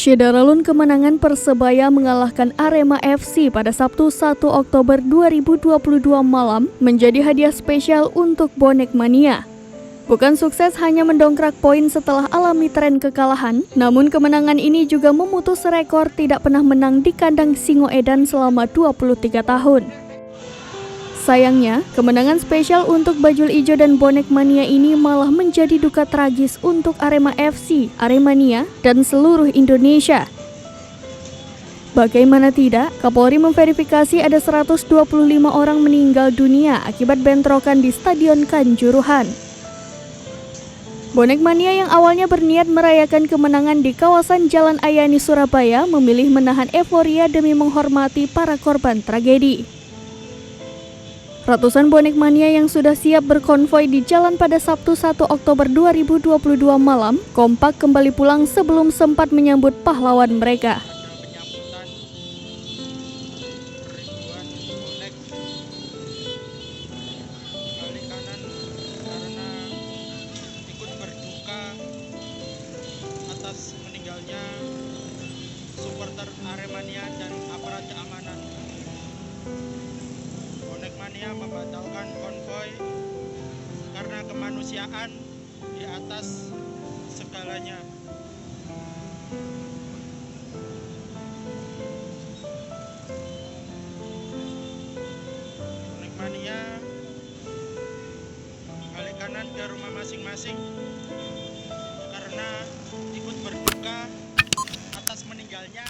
Syederalun kemenangan Persebaya mengalahkan Arema FC pada Sabtu 1 Oktober 2022 malam menjadi hadiah spesial untuk Bonek Mania. Bukan sukses hanya mendongkrak poin setelah alami tren kekalahan, namun kemenangan ini juga memutus rekor tidak pernah menang di kandang Singoedan selama 23 tahun. Sayangnya, kemenangan spesial untuk Bajul Ijo dan Bonek Mania ini malah menjadi duka tragis untuk Arema FC, Aremania, dan seluruh Indonesia. Bagaimana tidak, Kapolri memverifikasi ada 125 orang meninggal dunia akibat bentrokan di Stadion Kanjuruhan. Bonek Mania yang awalnya berniat merayakan kemenangan di kawasan Jalan Ayani, Surabaya memilih menahan euforia demi menghormati para korban tragedi. Ratusan Bonek Mania yang sudah siap berkonvoi di jalan pada Sabtu 1 Oktober 2022 malam kompak kembali pulang sebelum sempat menyambut pahlawan mereka. Atas meninggalnya supporter Aremania dan aparat keamanan. Bonek Mania membatalkan konvoi karena kemanusiaan di atas segalanya. Bonek Mania balik kanan ke rumah masing-masing karena ikut berduka atas meninggalnya